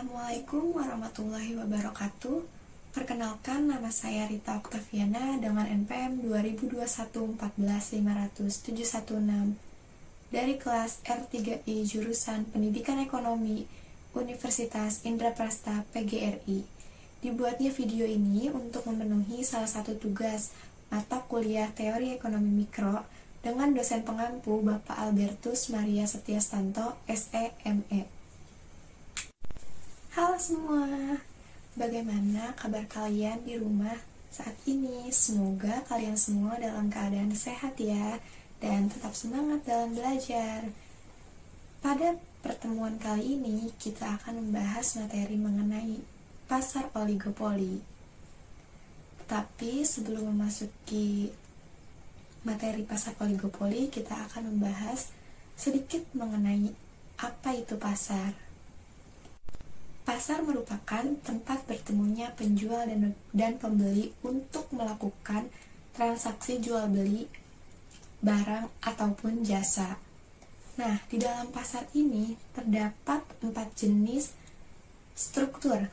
Assalamualaikum warahmatullahi wabarakatuh. Perkenalkan, nama saya Rita Oktaviana dengan NPM 2021-14-500-716 dari kelas R3I jurusan Pendidikan Ekonomi Universitas Indraprasta PGRI. Dibuatnya video ini untuk memenuhi salah satu tugas mata kuliah Teori Ekonomi Mikro dengan dosen pengampu Bapak Albertus Maria Setiastanto, SE.ME. Halo semua, bagaimana kabar kalian di rumah saat ini? Semoga kalian semua dalam keadaan sehat ya, dan tetap semangat dalam belajar. Pada pertemuan kali ini, kita akan membahas materi mengenai pasar oligopoli. Tapi sebelum memasuki materi pasar oligopoli, kita akan membahas sedikit mengenai apa itu pasar. Pasar merupakan tempat bertemunya penjual dan pembeli untuk melakukan transaksi jual beli barang ataupun jasa. Nah, di dalam pasar ini terdapat 4 jenis struktur.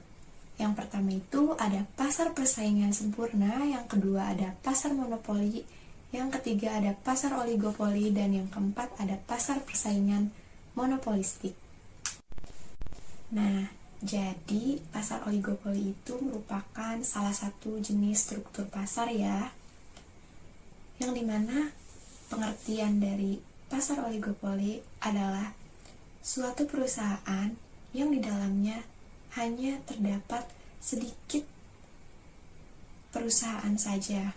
Yang pertama itu ada pasar persaingan sempurna, yang kedua ada pasar monopoli, yang ketiga ada pasar oligopoli, dan yang keempat ada pasar persaingan monopolistik. Nah, jadi, pasar oligopoli itu merupakan salah satu jenis struktur pasar ya, yang dimana pengertian dari pasar oligopoli adalah suatu perusahaan yang di dalamnya hanya terdapat sedikit perusahaan saja.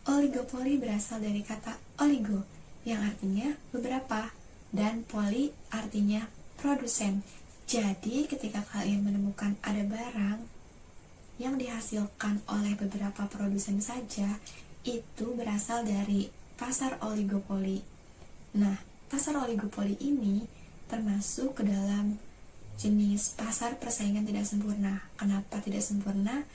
Oligopoli berasal dari kata oligo, yang artinya beberapa, dan poli artinya produsen. Jadi, ketika kalian menemukan ada barang yang dihasilkan oleh beberapa produsen saja, itu berasal dari pasar oligopoli. Nah, pasar oligopoli ini termasuk ke dalam jenis pasar persaingan tidak sempurna. Kenapa tidak sempurna?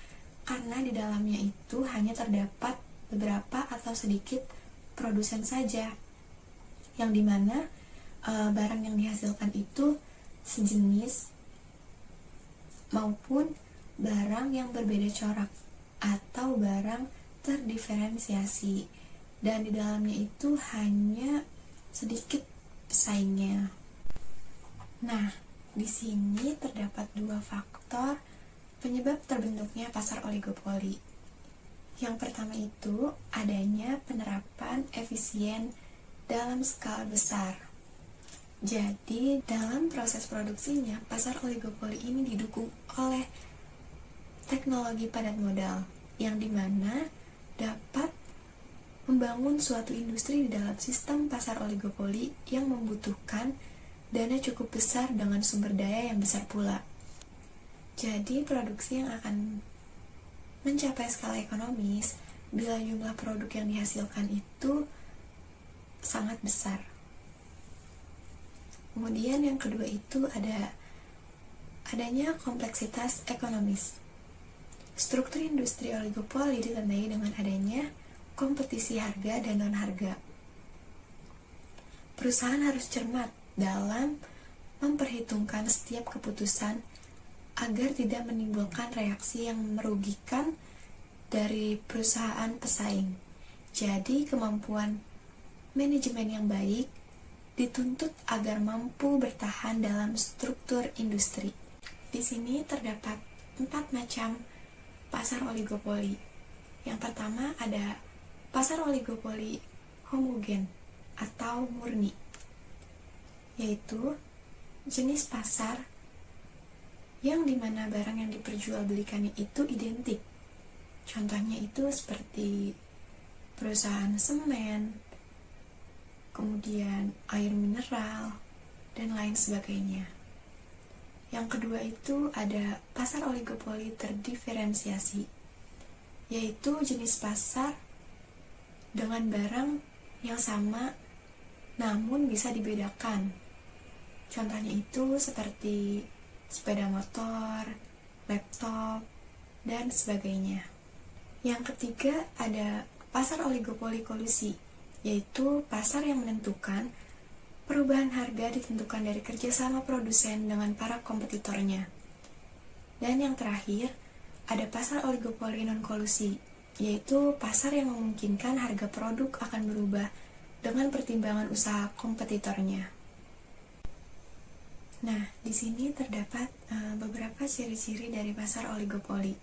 Karena di dalamnya itu hanya terdapat beberapa atau sedikit produsen saja, yang dimana barang yang dihasilkan itu sejenis maupun barang yang berbeda corak atau barang terdiferensiasi, dan di dalamnya itu hanya sedikit pesaingnya. Nah, di sini terdapat 2 faktor penyebab terbentuknya pasar oligopoli. Yang pertama itu adanya penerapan efisien dalam skala besar. Jadi, dalam proses produksinya, pasar oligopoli ini didukung oleh teknologi padat modal, yang dimana dapat membangun suatu industri di dalam sistem pasar oligopoli yang membutuhkan dana cukup besar dengan sumber daya yang besar pula. Jadi, produksi yang akan mencapai skala ekonomis bila jumlah produk yang dihasilkan itu sangat besar. Kemudian yang kedua itu adanya kompleksitas ekonomis. Struktur industri oligopoli ditandai dengan adanya kompetisi harga dan non-harga. Perusahaan harus cermat dalam memperhitungkan setiap keputusan agar tidak menimbulkan reaksi yang merugikan dari perusahaan pesaing. Jadi, kemampuan manajemen yang baik dituntut agar mampu bertahan dalam struktur industri. Di sini terdapat 4 macam pasar oligopoli. Yang pertama ada pasar oligopoli homogen atau murni, yaitu jenis pasar yang dimana barang yang diperjualbelikannya itu identik. Contohnya itu seperti perusahaan semen, kemudian air mineral, dan lain sebagainya. Yang kedua itu ada pasar oligopoli terdiferensiasi, yaitu jenis pasar dengan barang yang sama namun bisa dibedakan. Contohnya itu seperti sepeda motor, laptop, dan sebagainya. Yang ketiga ada pasar oligopoli kolusi, yaitu pasar yang menentukan Perubahan harga ditentukan dari kerjasama produsen dengan para kompetitornya. Dan yang terakhir, ada pasar oligopoli non-kolusi, yaitu pasar yang memungkinkan harga produk akan berubah dengan pertimbangan usaha kompetitornya. Nah, di sini terdapat beberapa ciri-ciri dari pasar oligopoli.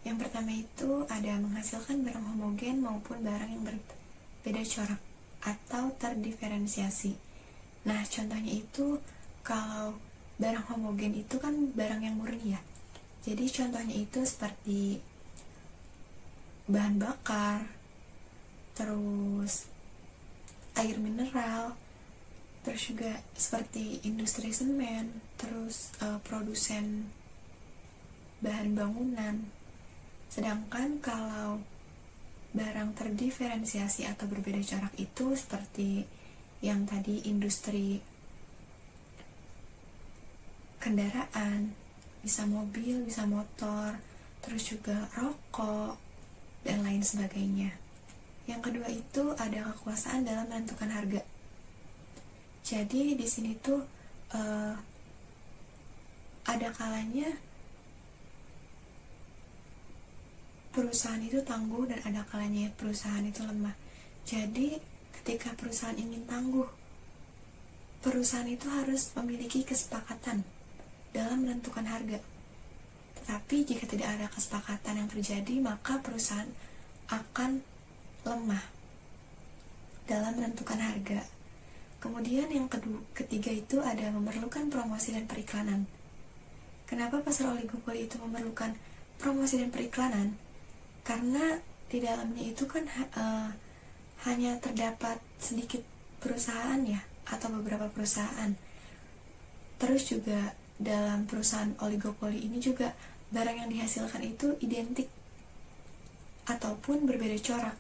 Yang pertama itu ada menghasilkan barang homogen maupun barang yang berbeda corak atau terdiferensiasi. Nah, contohnya itu kalau barang homogen itu kan barang yang murni ya. Jadi contohnya itu seperti bahan bakar, terus air mineral, terus juga seperti industri semen, terus produsen bahan bangunan. Sedangkan kalau barang terdiferensiasi atau berbeda corak itu seperti yang tadi industri kendaraan, bisa mobil, bisa motor, terus juga rokok, dan lain sebagainya. Yang kedua itu ada kekuasaan dalam menentukan harga. Jadi di sini tuh ada kalanya perusahaan itu tangguh dan ada kalanya perusahaan itu lemah. Jadi ketika perusahaan ingin tangguh, perusahaan itu harus memiliki kesepakatan dalam menentukan harga. Tetapi jika tidak ada kesepakatan yang terjadi, maka perusahaan akan lemah dalam menentukan harga. Kemudian yang ketiga itu ada memerlukan promosi dan periklanan. Kenapa pasar oligopoli itu memerlukan promosi dan periklanan? Karena di dalamnya itu kan hanya terdapat sedikit perusahaan ya, atau beberapa perusahaan. Terus juga dalam perusahaan oligopoli ini juga barang yang dihasilkan itu identik ataupun berbeda corak.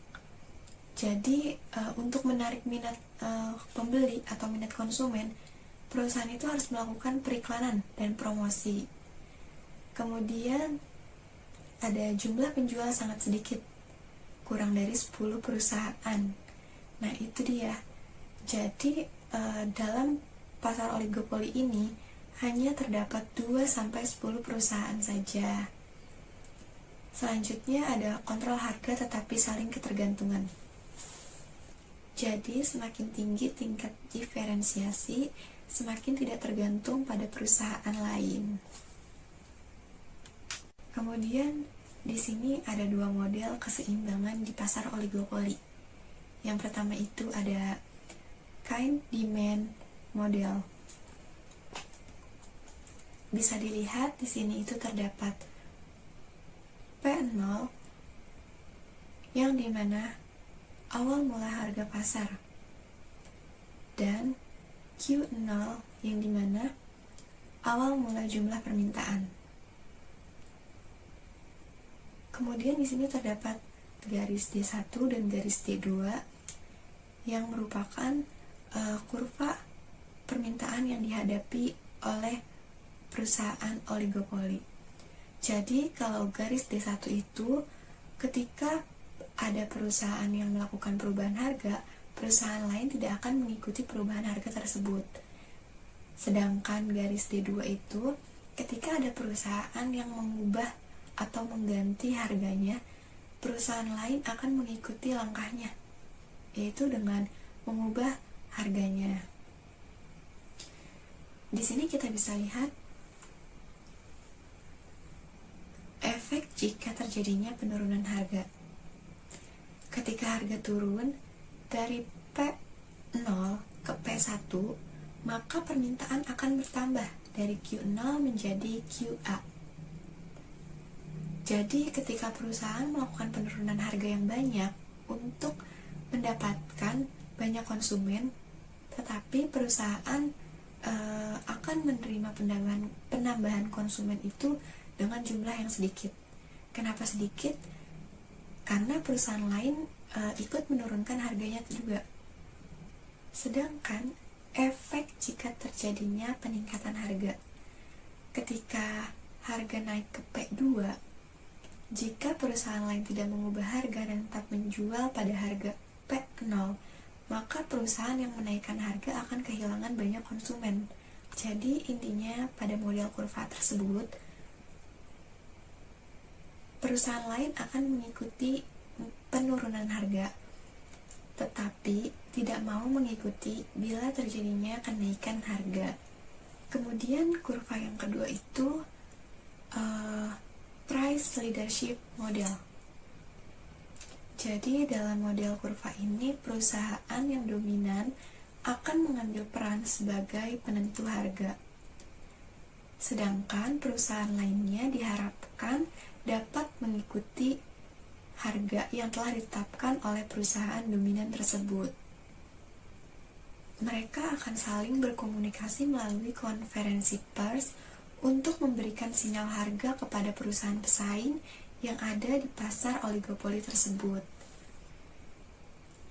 Jadi untuk menarik minat pembeli atau minat konsumen, perusahaan itu harus melakukan periklanan dan promosi. Kemudian ada jumlah penjual sangat sedikit, kurang dari 10 perusahaan. Nah itu dia. Jadi dalam pasar oligopoli ini hanya terdapat 2-10 perusahaan saja. Selanjutnya ada kontrol harga tetapi saling ketergantungan. Jadi semakin tinggi tingkat diferensiasi, semakin tidak tergantung pada perusahaan lain. Kemudian di sini ada dua model keseimbangan di pasar oligopoli. Yang pertama itu ada kind demand model. Bisa dilihat di sini itu terdapat P0 yang dimana awal mula harga pasar dan Q0 yang dimana awal mula jumlah permintaan. Kemudian di sini terdapat garis D1 dan garis D2 yang merupakan kurva permintaan yang dihadapi oleh perusahaan oligopoli. Jadi kalau garis D1 itu ketika ada perusahaan yang melakukan perubahan harga, perusahaan lain tidak akan mengikuti perubahan harga tersebut. Sedangkan garis D2 itu ketika ada perusahaan yang mengubah atau mengganti harganya, perusahaan lain akan mengikuti langkahnya, yaitu dengan mengubah harganya. Di sini kita bisa lihat efek jika terjadinya penurunan harga. Ketika harga turun dari P0 ke P1, maka permintaan akan bertambah dari Q0 menjadi QA. Jadi ketika perusahaan melakukan penurunan harga yang banyak untuk mendapatkan banyak konsumen, tetapi perusahaan akan menerima penambahan konsumen itu dengan jumlah yang sedikit. Kenapa sedikit? Karena perusahaan lain ikut menurunkan harganya juga. Sedangkan efek jika terjadinya peningkatan harga, ketika harga naik ke P2, jika perusahaan lain tidak mengubah harga dan tetap menjual pada harga P0, maka perusahaan yang menaikkan harga akan kehilangan banyak konsumen. Jadi intinya pada model kurva tersebut, perusahaan lain akan mengikuti penurunan harga, tetapi tidak mau mengikuti bila terjadinya kenaikan harga. Kemudian kurva yang kedua itu price leadership model. Jadi dalam model kurva ini, perusahaan yang dominan akan mengambil peran sebagai penentu harga. Sedangkan perusahaan lainnya diharapkan dapat mengikuti harga yang telah ditetapkan oleh perusahaan dominan tersebut. Mereka akan saling berkomunikasi melalui konferensi pers untuk memberikan sinyal harga kepada perusahaan pesaing yang ada di pasar oligopoli tersebut.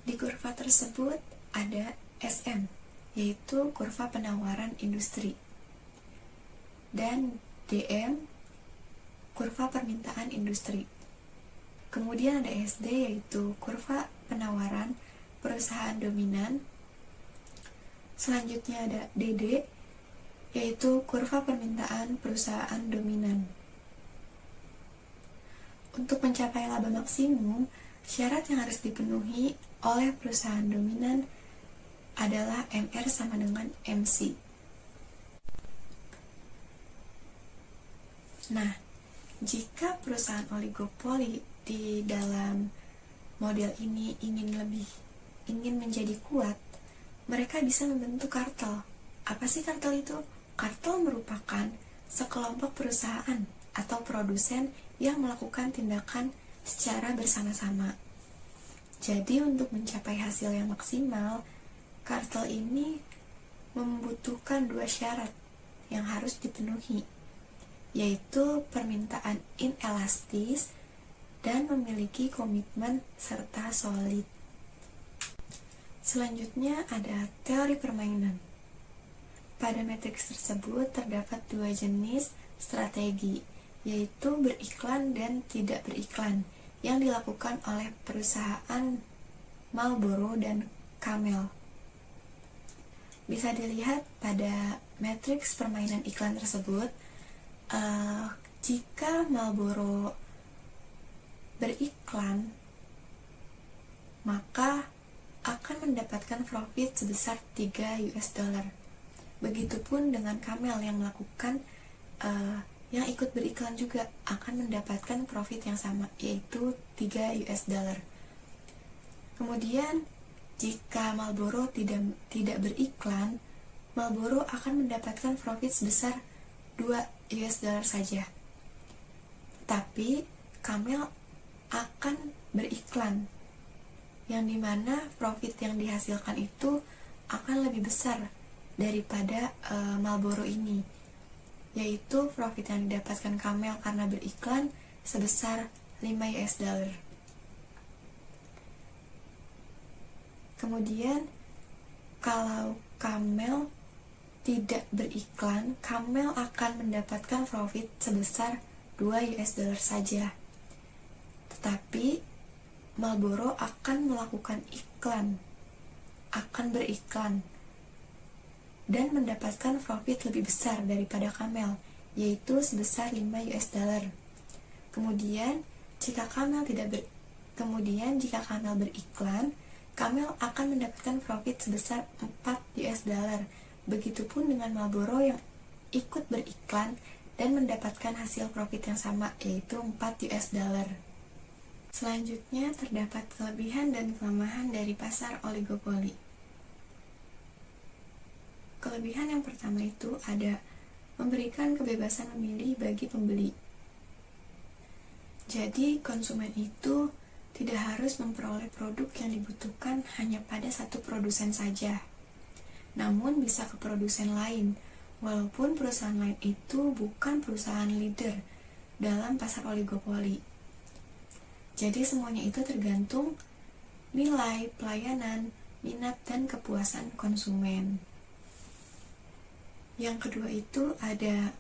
Di kurva tersebut ada SM, yaitu kurva penawaran industri, dan DM, kurva permintaan industri. Kemudian ada SD, yaitu kurva penawaran perusahaan dominan. Selanjutnya ada DD, yaitu kurva permintaan perusahaan dominan. Untuk mencapai laba maksimum, syarat yang harus dipenuhi oleh perusahaan dominan adalah MR sama dengan MC. Nah, jika perusahaan oligopoli di dalam model ini ingin menjadi kuat, mereka bisa membentuk kartel. Apa sih kartel itu? Kartel merupakan sekelompok perusahaan atau produsen yang melakukan tindakan secara bersama-sama. Jadi untuk mencapai hasil yang maksimal, kartel ini membutuhkan dua syarat yang harus dipenuhi, yaitu permintaan inelastis dan memiliki komitmen serta solid. Selanjutnya ada teori permainan. Pada matriks tersebut terdapat dua jenis strategi, yaitu beriklan dan tidak beriklan, yang dilakukan oleh perusahaan Marlboro dan Camel. Bisa dilihat pada matriks permainan iklan tersebut, jika Marlboro beriklan, maka akan mendapatkan profit sebesar 3 US dollar. Begitupun dengan Camel yang melakukan yang ikut beriklan juga akan mendapatkan profit yang sama, yaitu 3 US dollar. Kemudian jika Marlboro tidak beriklan, Marlboro akan mendapatkan profit sebesar 2 US dollar saja. Tapi Camel akan beriklan, yang dimana profit yang dihasilkan itu akan lebih besar daripada Marlboro ini, yaitu profit yang didapatkan Camel karena beriklan sebesar 5 US dollar. Kemudian kalau Camel tidak beriklan, Camel akan mendapatkan profit sebesar 2 US dollar saja. Tetapi Marlboro akan melakukan iklan, akan beriklan, dan mendapatkan profit lebih besar daripada Camel, yaitu sebesar 5 US dollar. Kemudian jika Camel beriklan, Camel akan mendapatkan profit sebesar 4 US dollar. Begitupun dengan Marlboro yang ikut beriklan dan mendapatkan hasil profit yang sama, yaitu 4 US dollar. Selanjutnya terdapat kelebihan dan kelemahan dari pasar oligopoli. Kelebihan yang pertama itu ada memberikan kebebasan memilih bagi pembeli. Jadi konsumen itu tidak harus memperoleh produk yang dibutuhkan hanya pada satu produsen saja, namun bisa ke produsen lain, walaupun perusahaan lain itu bukan perusahaan leader dalam pasar oligopoli. Jadi semuanya itu tergantung nilai, pelayanan, minat, dan kepuasan konsumen. Yang kedua itu ada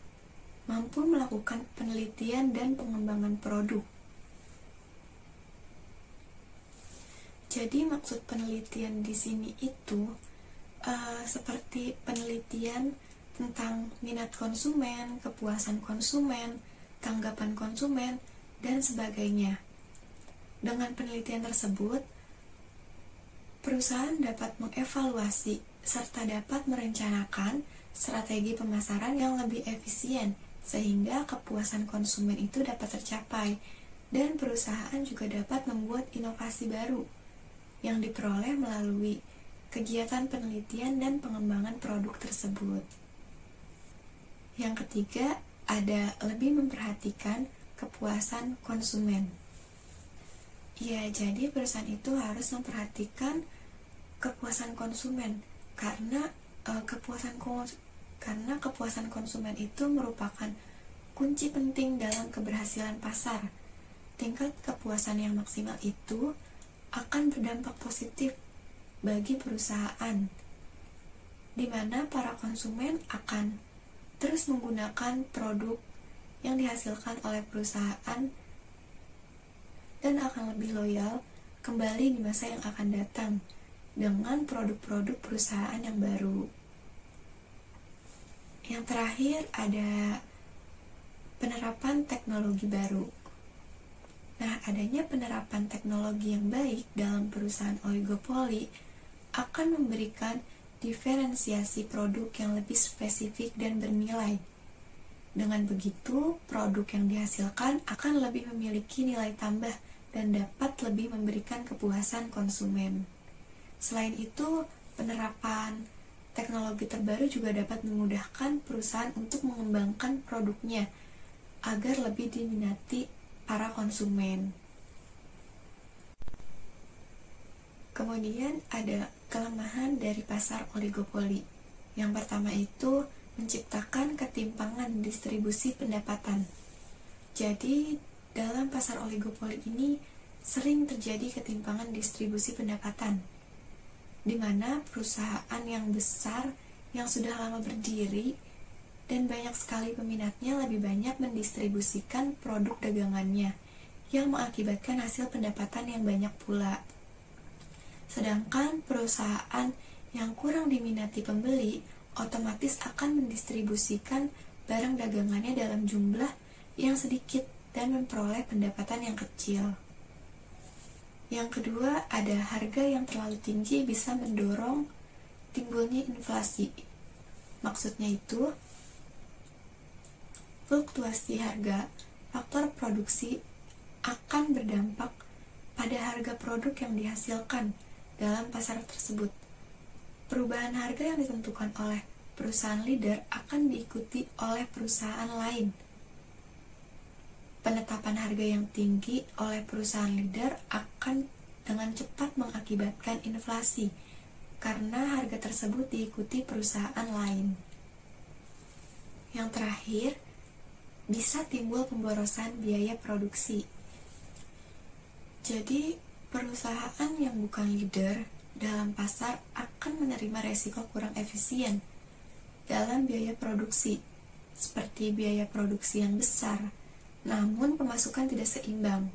mampu melakukan penelitian dan pengembangan produk. Jadi maksud penelitian di sini itu seperti penelitian tentang minat konsumen, kepuasan konsumen, tanggapan konsumen, dan sebagainya. Dengan penelitian tersebut, perusahaan dapat mengevaluasi serta dapat merencanakan strategi pemasaran yang lebih efisien sehingga kepuasan konsumen itu dapat tercapai, dan perusahaan juga dapat membuat inovasi baru yang diperoleh melalui kegiatan penelitian dan pengembangan produk tersebut. Yang ketiga, ada lebih memperhatikan kepuasan konsumen. Ya, jadi perusahaan itu harus memperhatikan kepuasan konsumen karena kepuasan konsumen itu merupakan kunci penting dalam keberhasilan pasar. Tingkat kepuasan yang maksimal itu akan berdampak positif bagi perusahaan, di mana para konsumen akan terus menggunakan produk yang dihasilkan oleh perusahaan dan akan lebih loyal kembali di masa yang akan datang dengan produk-produk perusahaan yang baru. Yang terakhir ada penerapan teknologi baru. Nah, adanya penerapan teknologi yang baik dalam perusahaan oligopoli akan memberikan diferensiasi produk yang lebih spesifik dan bernilai. Dengan begitu, produk yang dihasilkan akan lebih memiliki nilai tambah dan dapat lebih memberikan kepuasan konsumen. Selain itu, penerapan teknologi terbaru juga dapat memudahkan perusahaan untuk mengembangkan produknya agar lebih diminati para konsumen. Kemudian ada kelemahan dari pasar oligopoli. Yang pertama itu menciptakan ketimpangan distribusi pendapatan. Jadi, dalam pasar oligopoli ini sering terjadi ketimpangan distribusi pendapatan, di mana perusahaan yang besar yang sudah lama berdiri dan banyak sekali peminatnya lebih banyak mendistribusikan produk dagangannya yang mengakibatkan hasil pendapatan yang banyak pula. Sedangkan perusahaan yang kurang diminati pembeli otomatis akan mendistribusikan barang dagangannya dalam jumlah yang sedikit dan memperoleh pendapatan yang kecil. Yang kedua, ada harga yang terlalu tinggi bisa mendorong timbulnya inflasi. Maksudnya itu, fluktuasi harga faktor produksi akan berdampak pada harga produk yang dihasilkan dalam pasar tersebut. Perubahan harga yang ditentukan oleh perusahaan leader akan diikuti oleh perusahaan lain. Penetapan harga yang tinggi oleh perusahaan leader akan dengan cepat mengakibatkan inflasi karena harga tersebut diikuti perusahaan lain. Yang terakhir, bisa timbul pemborosan biaya produksi. Jadi, perusahaan yang bukan leader dalam pasar akan menerima resiko kurang efisien dalam biaya produksi, seperti biaya produksi yang besar, namun pemasukan tidak seimbang.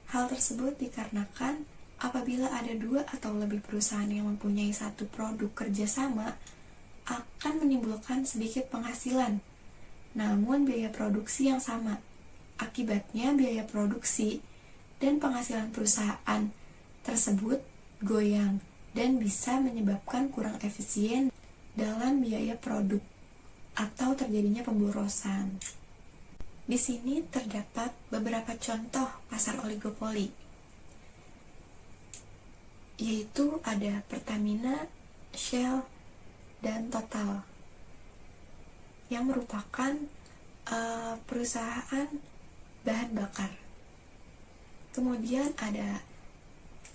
Hal tersebut dikarenakan apabila ada 2 atau lebih perusahaan yang mempunyai satu produk kerjasama, akan menimbulkan sedikit penghasilan, namun biaya produksi yang sama. Akibatnya biaya produksi dan penghasilan perusahaan tersebut goyang dan bisa menyebabkan kurang efisien dalam biaya produk atau terjadinya pemborosan. Di sini terdapat beberapa contoh pasar oligopoli, yaitu ada Pertamina, Shell, dan Total, yang merupakan perusahaan bahan bakar. Kemudian ada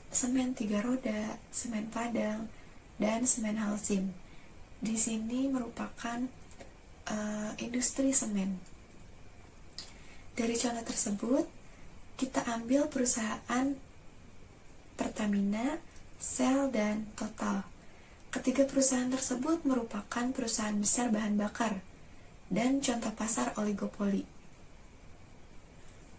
semen 3 roda, semen Padang, dan semen Halsim. Di sini merupakan industri semen. Dari contoh tersebut, kita ambil perusahaan Pertamina, Shell, dan Total. Ketiga perusahaan tersebut merupakan perusahaan besar bahan bakar dan contoh pasar oligopoli.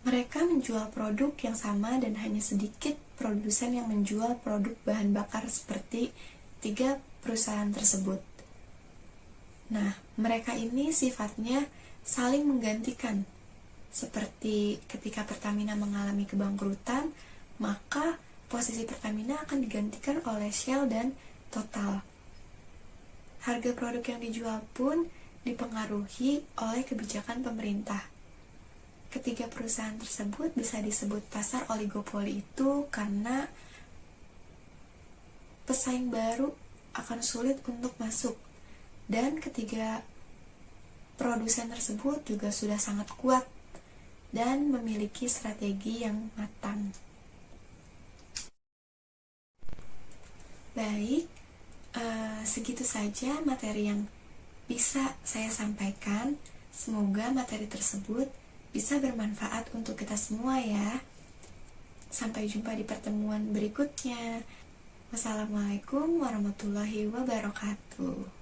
Mereka menjual produk yang sama dan hanya sedikit produsen yang menjual produk bahan bakar seperti 3 perusahaan tersebut. Nah, mereka ini sifatnya saling menggantikan. Seperti ketika Pertamina mengalami kebangkrutan, maka posisi Pertamina akan digantikan oleh Shell dan Total. Harga produk yang dijual pun dipengaruhi oleh kebijakan pemerintah. Ketiga perusahaan tersebut bisa disebut pasar oligopoli itu karena pesaing baru akan sulit untuk masuk, dan ketiga produsen tersebut juga sudah sangat kuat dan memiliki strategi yang matang. Baik, segitu saja materi yang bisa saya sampaikan. Semoga materi tersebut bisa bermanfaat untuk kita semua ya. Sampai jumpa di pertemuan berikutnya. Wassalamualaikum warahmatullahi wabarakatuh.